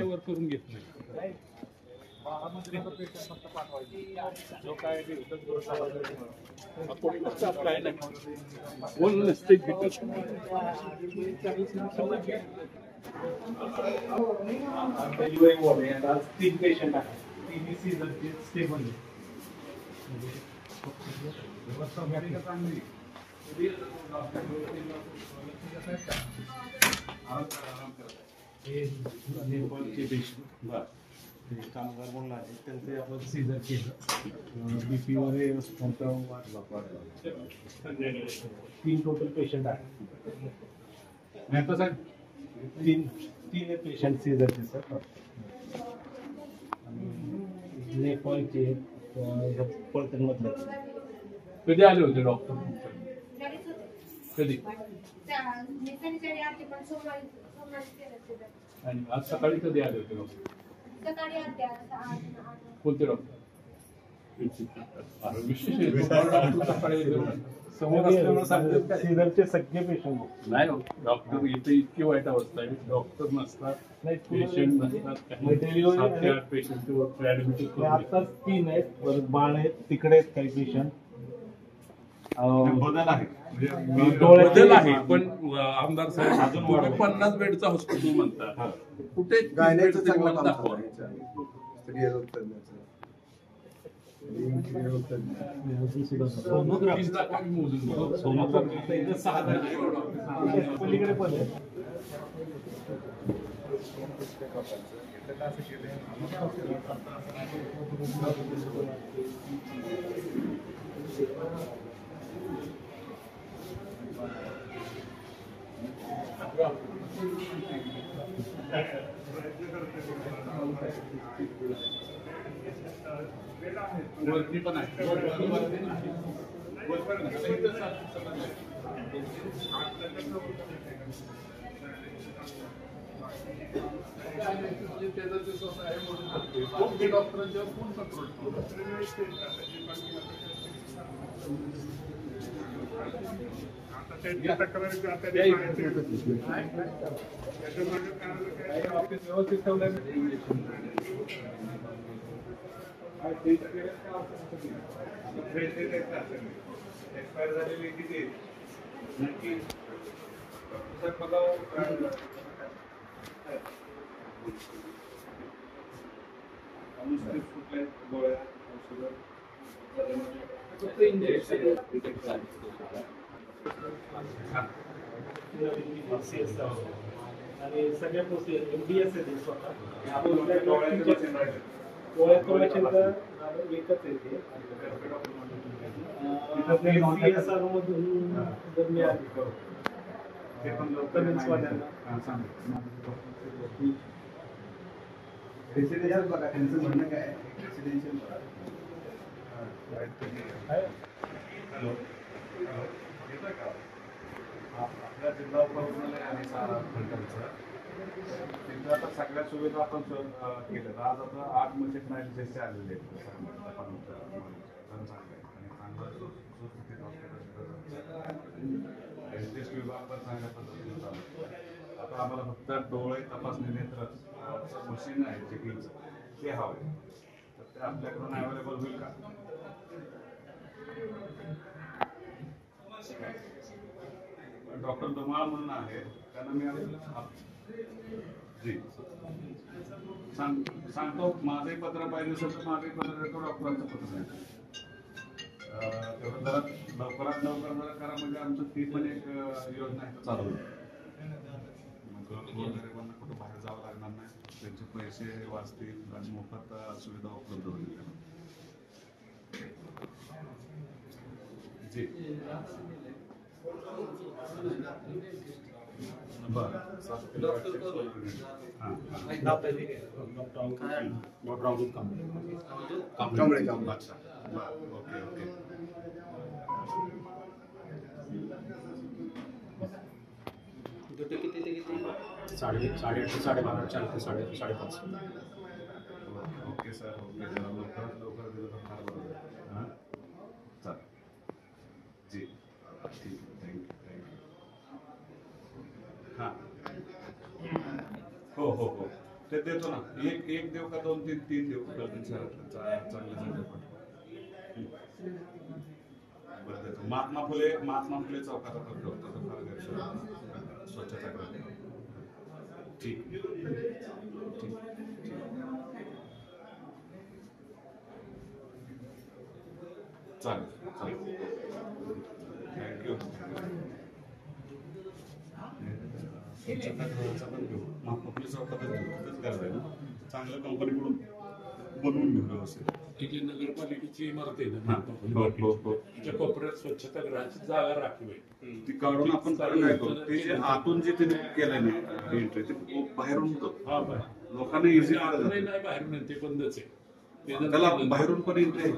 वर करून घेत नाही जो काय बोल नसते तीन पेशंट आहे तिन्ही सीझनचे स्टेबल नेपाळचे पेशंट कामगार म्हणून आहे त्यांचे आपण सीझर केलं बीपी वगैरे वाढला तीन टोटल पेशंट आहे नाही तर सर तीन पेशंट सीझरचे सर नेपाळचे पळतणमधलं कधी आले होते डॉक्टर कधी आणि आज सकाळी कधी आले होते डॉक्टर कोणते डॉक्टर सीझरचे सगळे पेशंट नाही डॉक्टर इथे इतकी वाईट अवस्था आहे डॉक्टर नसतात पेशंट नसतात पेशंट आताच 3 आहेत बाळ आहेत तिकडे आहेत काही पेशंट बदल आहे पण आमदार साहेब अजून 50 बेडचा हॉस्पिटल म्हणतात कुठे दाखवा पलीकडे पण आहे वरती पण आहे डॉक्टरांच्यावर कोण कंट्रोल व्यवस्थित एक्सपायर झालेली किती नक्की कुठल्या गोळ्या औषधं इंजेक्शन आणि सगळ्या प्रोसेस MDS आहे स्वतः एकच येते मधून जर मी आली ते पण रेसिडेन्शियल बघा त्यांचं म्हणणं काय रेसिडेन्शियल आपल्या जिल्हा रुग्णालय आहे तिथं आता सगळ्या सुविधा आपण केल्या आज आता 8 मशीन ॲडजस्ट आलेले आहेत टेस्ट विभाग पण चांगल्या पद्धतीने चालू आता आम्हाला फक्त डोळे तपासणी नेत्र मशीन आहे चेकिंगचं ते हवं तर ते आपल्याकडून अवेलेबल होईल का डॉक्टर धुमाळ म्हणून आहे त्यांना मी जी सांगतो माझंही पत्र पाहिजे असेल तर माझंही पत्र देतो डॉक्टरांचं पत्र देतो तेवढं जरा लवकरात लवकर जरा करा म्हणजे आमचं ती पण एक योजना आहे चालू होईल वगैरे कुठं बाहेर जावं लागणार नाही पैसे वाचतील आणि मोफत सुविधा उपलब्ध होईल. जी बरं. अच्छा बरं. Okay okay. साढ़े 12:30 चालते 5:30. Okay sir. ओके जरा लवकरात लवकर दिलं तर फार बरं होईल. हां चालेल. जी ठीक आहे. थँक्यू. हां हो हो हो ते देतो ना. एक देऊ का 2-3 देऊ? चांगले पण बरं देतो. महात्मा फुले चौकात आपण ठेवतो. फार गैरसोय स्वच्छता करतो. ठीक ठीक ठीक. चालेल चालेल. थँक्यू. स्वच्छतागृहाचा पण घेऊ. महात्मा चौकातच घेऊ. तिथंच गरज आहे ना. चांगल्या कंपनीकडून बनवून घेऊ व्यवस्थित. जी नगरपालिकेची इमारत आहे ना, हो. तिच्या कोपऱ्यात स्वच्छतागृहाची जागा राखीव आहे. ती काढून आपण काय करू, ते जे आतून जे त्यांनी केलंय ना एंट्री, ते बाहेरून लोकांना इझी नाही बाहेरून ते बंदच आहे. त्याला बाहेरून पण एंट्री आहे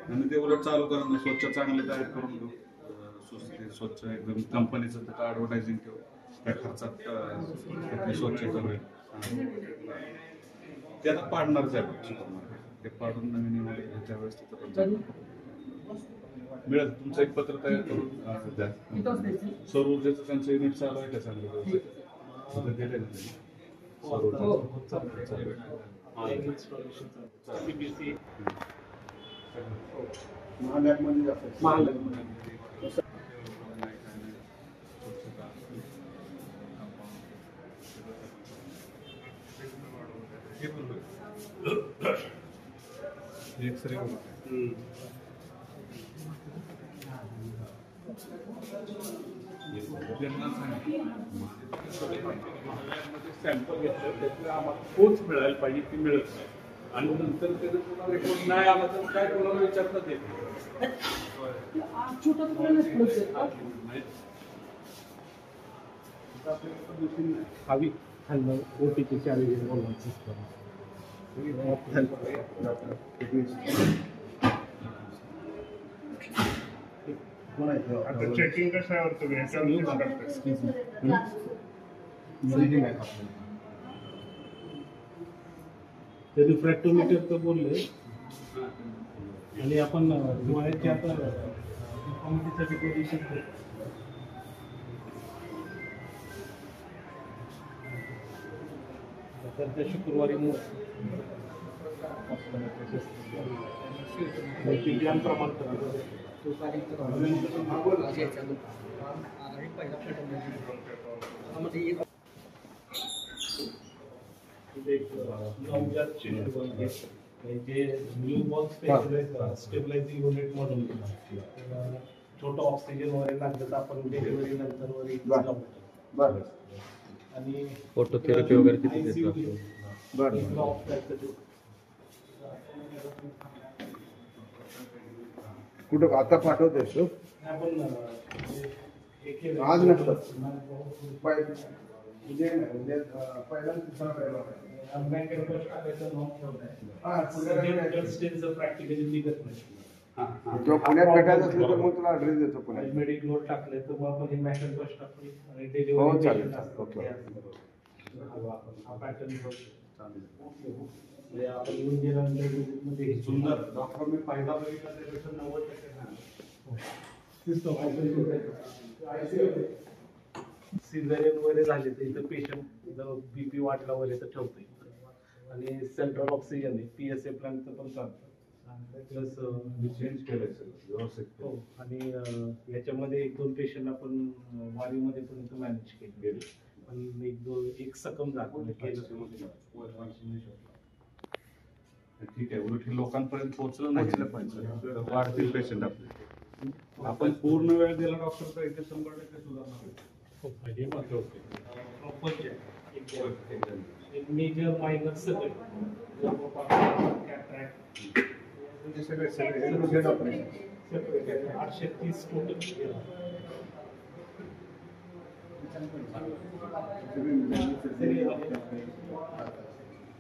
आणि ते उलट चालू करून स्वच्छ चांगले तयार करून घेऊ. स्वच्छ एकदम कंपनीचं त्याचं ऍडव्हर्टायझिंग ठेवू. त्या खर्चात स्वच्छता होईल. ते आता पाडणारच आहे ते पाडून नवीन त्यावेळेस तिथं पण मिळेल. तुमचं एक पत्र तयार करून द्या. सौर ऊर्जेचं त्यांचं युनिट चालू आहे का चांगलं व्यवस्थित? एक्सरे सॅम्पल घेतलं त्यातलं आम्हाला तोच मिळायला पाहिजे ती मिळत नाही. आणि नंतर त्याचं पुन्हा रिपोर्ट नाही आला तर काय कोणाला विचारतात येत हवी खाल्लं OTP बोलायचं. आता चेकिंग कशावर तुम्ही ते रिफ्रॅक्टोमीटर तर बोलले आणि आपण डोळ्याची आता कॉमिटीसाठी पोझिशन तर त्या शुक्रवारी ज्ञान प्रमाणपत्र स्टेबलायझिंग युनिट म्हणून छोटं ऑक्सिजन वगैरे लागलं तर आपण डिलिव्हरी नंतर वगैरे आणि फोटोथेरपी वगैरे किती घेतात? कुठं आता पाठवतेस तू? आपण आज नसतात पहिला दुसरा प्रॅक्टिकली निघत नाही. तो पुण्यात भेटायचं असलं तर मग तुला ऍड्रेस देतो पुण्यात. मेडिक नोट टाकले तर मग आपण मॅकॅन्टॉश टाकली आणि हो डिलिव्हरी चालेल. ओके हा पॅटर्न आपण येऊन गेल्यानंतर सुंदर डॉक्टर मी पहिला बघितला त्यापेक्षा 90% सिझेरियन वगैरे झाले तर इथं पेशंट जर BP वाटला वगैरे तर ठेवतो आणि सेंट्रल ऑक्सिजन आहे PSA प्लांटचं पण चालतं प्लस चेंज केलंय व्यवस्थित. हो आणि याच्यामध्ये 1-2 पेशंट आपण वारीमध्ये पण इथं मॅनेज केले पण एक सकम झालं ठीक आहे. उलट हे लोकांपर्यंत पोहोचलं नाही पाहिजे. वाढतील पेशंट आपले. आपण पूर्ण वेळ दिला डॉक्टर तर इथे 100% सुधारणार. हे मात्र होते प्रॉपर एक मेजर मायनर सगळे कॅटरॅक्ट म्हणजे सगळे ऑपरेशन 830 टोटल.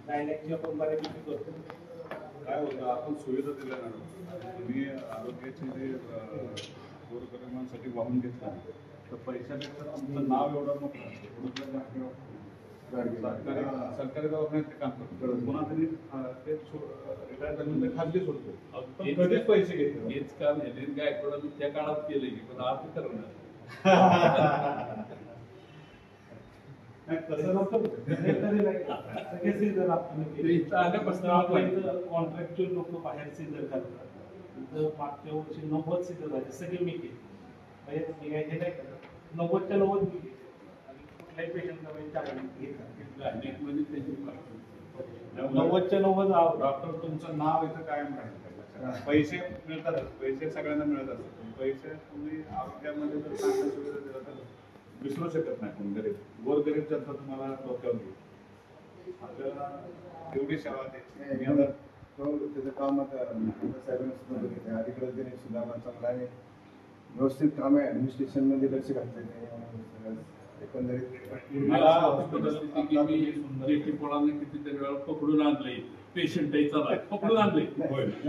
डायलॅक्टची आपण बऱ्यापैकी करतो. काय होतं आपण सुविधा दिल्या ना तुम्ही आरोग्याचे जे गोरगरिबांसाठी वाहून घेतला तर पैशापेक्षा तुमचं नाव एवढं नको. सरकारी दवाखान्यात ते काम करतो पुन्हा तरी ते रिटायर झाल्यानंतर खाजगी सोडतो पण कधीच पैसे घेतो. हेच काम नितीन गायकवाडांनी त्या काळात केलं की पण आता करणार तसं नव्हतं. सगळे सीझर आपण कॉन्ट्रॅक्च्युअल लोक बाहेर सीझर करतात. इथं मागच्या वर्षी 90 सीझर झाले सगळे मी केले. म्हणजे हे नाही करत 90च्या 90 मी केले आणि कुठल्याही पेशंटला म्हणजे 90च्या 90 डॉक्टर तुमचं नाव इथं कायम राहील. पैसे मिळतातच पैसे सगळ्यांना मिळत असतात पण पैसे तुम्ही आरोग्यामध्ये जर चांगल्या सुविधा दिल्या तर विसरू शकत नाही कोण गरीब गोरगरीब जनता तुम्हाला डोक्यावर घेईल. आपल्याला एवढी सेवा द्यायची. त्याचं काम आता साहेबांनी सुद्धा बघितलं अलीकडे त्यांनी सुधारणा चांगला आहे व्यवस्थित काम आहे ऍडमिनिस्ट्रेशन मध्ये लक्ष घातलं एकंदरीत मला पोळांना कितीतरी वेळा पकडून आणले पेशंट चला पकडून आणले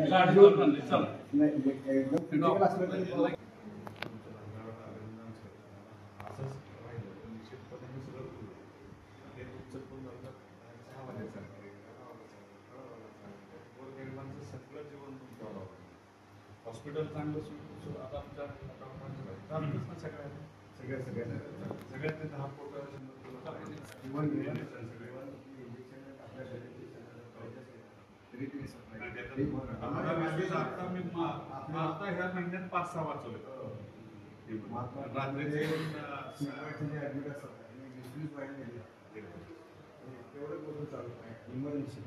गाडीवर आणले चला नाही एकदम असलं तरी हॉस्पिटल चांगलं आता आमच्या सगळ्यात 10 कोटी आता ह्या महिन्यात 5-6 वाचवले रात्रीचे इमर्जन्सी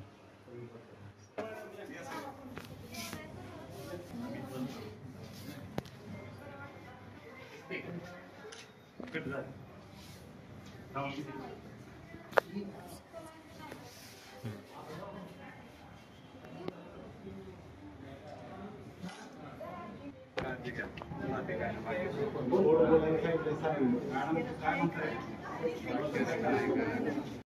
काय म्हणताय